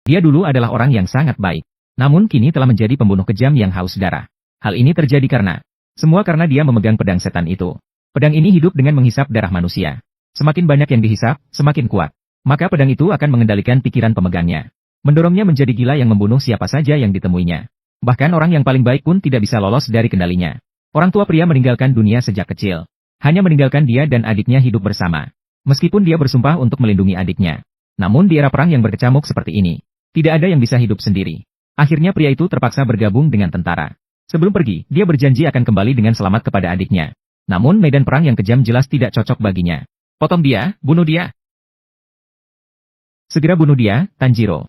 Dia dulu adalah orang yang sangat baik. Namun kini telah menjadi pembunuh kejam yang haus darah. Hal ini terjadi karena dia memegang pedang setan itu. Pedang ini hidup dengan menghisap darah manusia. Semakin banyak yang dihisap, semakin kuat. Maka pedang itu akan mengendalikan pikiran pemegangnya. Mendorongnya menjadi gila yang membunuh siapa saja yang ditemuinya. Bahkan orang yang paling baik pun tidak bisa lolos dari kendalinya. Orang tua pria meninggalkan dunia sejak kecil. Hanya meninggalkan dia dan adiknya hidup bersama. Meskipun dia bersumpah untuk melindungi adiknya. Namun di era perang yang berkecamuk seperti ini, tidak ada yang bisa hidup sendiri. Akhirnya pria itu terpaksa bergabung dengan tentara. Sebelum pergi, dia berjanji akan kembali dengan selamat kepada adiknya. Namun medan perang yang kejam jelas tidak cocok baginya. Potong dia, bunuh dia. Segera bunuh dia, Tanjiro.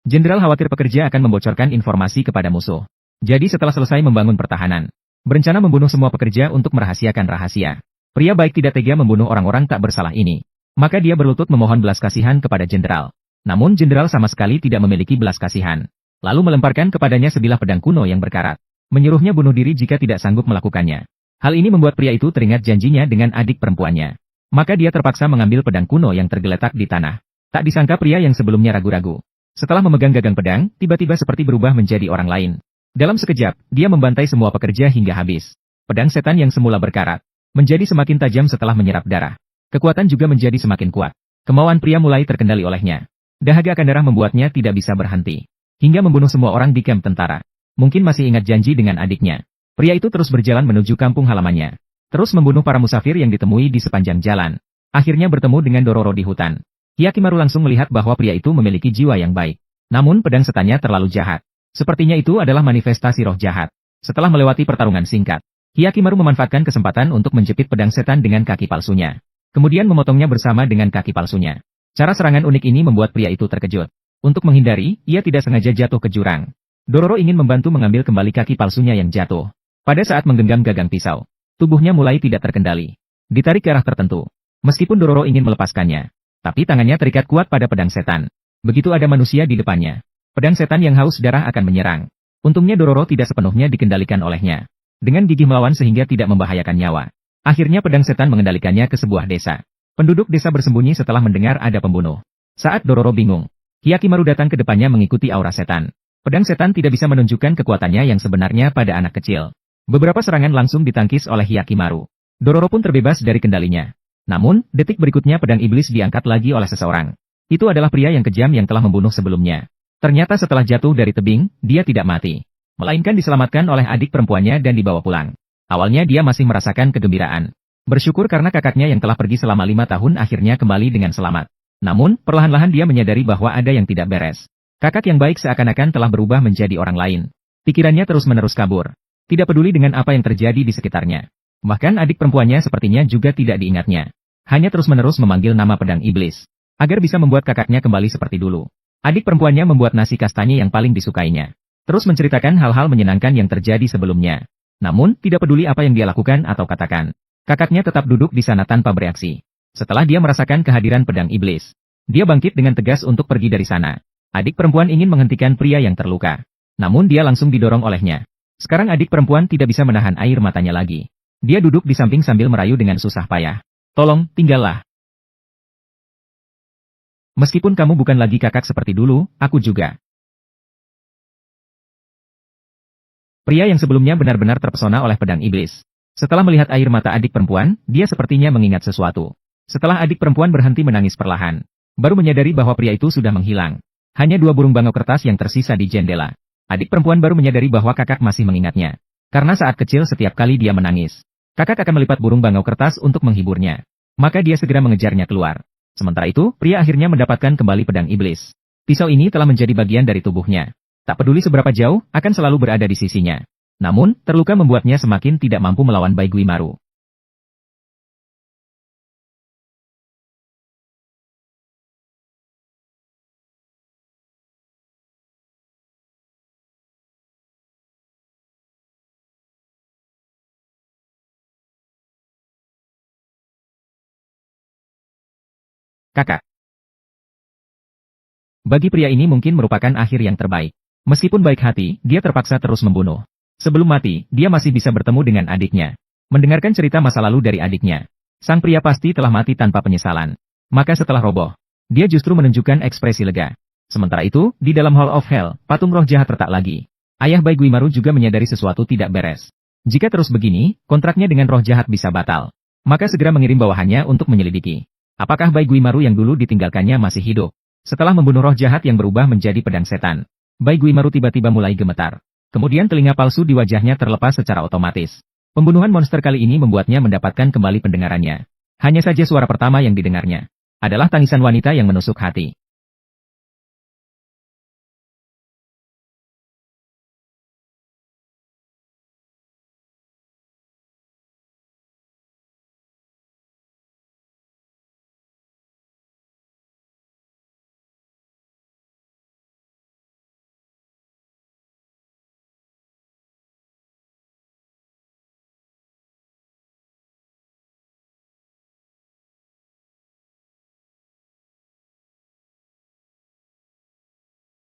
Jenderal khawatir pekerja akan membocorkan informasi kepada musuh. Jadi setelah selesai membangun pertahanan, berencana membunuh semua pekerja untuk merahasiakan rahasia. Pria baik tidak tega membunuh orang-orang tak bersalah ini. Maka dia berlutut memohon belas kasihan kepada jenderal. Namun jenderal sama sekali tidak memiliki belas kasihan. Lalu melemparkan kepadanya sebilah pedang kuno yang berkarat. Menyuruhnya bunuh diri jika tidak sanggup melakukannya. Hal ini membuat pria itu teringat janjinya dengan adik perempuannya. Maka dia terpaksa mengambil pedang kuno yang tergeletak di tanah. Tak disangka pria yang sebelumnya ragu-ragu. Setelah memegang gagang pedang, tiba-tiba seperti berubah menjadi orang lain. Dalam sekejap, dia membantai semua pekerja hingga habis. Pedang setan yang semula berkarat, menjadi semakin tajam setelah menyerap darah. Kekuatan juga menjadi semakin kuat. Kemauan pria mulai terkendali olehnya. Dahaga akan darah membuatnya tidak bisa berhenti. Hingga membunuh semua orang di kamp tentara. Mungkin masih ingat janji dengan adiknya. Pria itu terus berjalan menuju kampung halamannya. Terus membunuh para musafir yang ditemui di sepanjang jalan. Akhirnya bertemu dengan Dororo di hutan. Hyakimaru langsung melihat bahwa pria itu memiliki jiwa yang baik. Namun pedang setannya terlalu jahat. Sepertinya itu adalah manifestasi roh jahat. Setelah melewati pertarungan singkat, Hyakimaru memanfaatkan kesempatan untuk menjepit pedang setan dengan kaki palsunya. Kemudian memotongnya bersama dengan kaki palsunya. Cara serangan unik ini membuat pria itu terkejut. Untuk menghindari, ia tidak sengaja jatuh ke jurang. Dororo ingin membantu mengambil kembali kaki palsunya yang jatuh. Pada saat menggenggam gagang pisau, tubuhnya mulai tidak terkendali. Ditarik ke arah tertentu. Meskipun Dororo ingin melepaskannya, tapi tangannya terikat kuat pada pedang setan. Begitu ada manusia di depannya, pedang setan yang haus darah akan menyerang. Untungnya Dororo tidak sepenuhnya dikendalikan olehnya. Dengan gigih melawan sehingga tidak membahayakan nyawa. Akhirnya pedang setan mengendalikannya ke sebuah desa. Penduduk desa bersembunyi setelah mendengar ada pembunuh. Saat Dororo bingung, Hyakimaru datang ke depannya mengikuti aura setan. Pedang setan tidak bisa menunjukkan kekuatannya yang sebenarnya pada anak kecil. Beberapa serangan langsung ditangkis oleh Hyakimaru. Dororo pun terbebas dari kendalinya. Namun, detik berikutnya pedang iblis diangkat lagi oleh seseorang. Itu adalah pria yang kejam yang telah membunuh sebelumnya. Ternyata setelah jatuh dari tebing, dia tidak mati. Melainkan diselamatkan oleh adik perempuannya dan dibawa pulang. Awalnya dia masih merasakan kegembiraan. Bersyukur karena kakaknya yang telah pergi selama 5 tahun akhirnya kembali dengan selamat. Namun, perlahan-lahan dia menyadari bahwa ada yang tidak beres. Kakak yang baik seakan-akan telah berubah menjadi orang lain. Pikirannya terus-menerus kabur. Tidak peduli dengan apa yang terjadi di sekitarnya. Bahkan adik perempuannya sepertinya juga tidak diingatnya. Hanya terus-menerus memanggil nama pedang iblis. Agar bisa membuat kakaknya kembali seperti dulu. Adik perempuannya membuat nasi kastanye yang paling disukainya. Terus menceritakan hal-hal menyenangkan yang terjadi sebelumnya. Namun, tidak peduli apa yang dia lakukan atau katakan. Kakaknya tetap duduk di sana tanpa bereaksi. Setelah dia merasakan kehadiran pedang iblis, dia bangkit dengan tegas untuk pergi dari sana. Adik perempuan ingin menghentikan pria yang terluka. Namun dia langsung didorong olehnya. Sekarang adik perempuan tidak bisa menahan air matanya lagi. Dia duduk di samping sambil merayu dengan susah payah. Tolong, tinggallah. Meskipun kamu bukan lagi kakak seperti dulu, aku juga. Pria yang sebelumnya benar-benar terpesona oleh pedang iblis. Setelah melihat air mata adik perempuan, dia sepertinya mengingat sesuatu. Setelah adik perempuan berhenti menangis perlahan, baru menyadari bahwa pria itu sudah menghilang. Hanya 2 burung bangau kertas yang tersisa di jendela. Adik perempuan baru menyadari bahwa kakak masih mengingatnya. Karena saat kecil setiap kali dia menangis, kakak akan melipat burung bangau kertas untuk menghiburnya. Maka dia segera mengejarnya keluar. Sementara itu, pria akhirnya mendapatkan kembali pedang iblis. Pisau ini telah menjadi bagian dari tubuhnya. Tak peduli seberapa jauh, akan selalu berada di sisinya. Namun, terluka membuatnya semakin tidak mampu melawan Baiguimaru. Kakak. Bagi pria ini mungkin merupakan akhir yang terbaik. Meskipun baik hati, dia terpaksa terus membunuh. Sebelum mati, dia masih bisa bertemu dengan adiknya. Mendengarkan cerita masa lalu dari adiknya. Sang pria pasti telah mati tanpa penyesalan. Maka setelah roboh, Dia justru menunjukkan ekspresi lega. Sementara itu, di dalam Hall of Hell, patung roh jahat retak lagi. Ayah Bai Guimaru juga menyadari sesuatu tidak beres. Jika terus begini, kontraknya dengan roh jahat bisa batal. Maka segera mengirim bawahannya untuk menyelidiki. Apakah Bai Guimaru yang dulu ditinggalkannya masih hidup? Setelah membunuh roh jahat yang berubah menjadi pedang setan, Bai Guimaru tiba-tiba mulai gemetar. Kemudian telinga palsu di wajahnya terlepas secara otomatis. Pembunuhan monster kali ini membuatnya mendapatkan kembali pendengarannya. Hanya saja suara pertama yang didengarnya adalah tangisan wanita yang menusuk hati.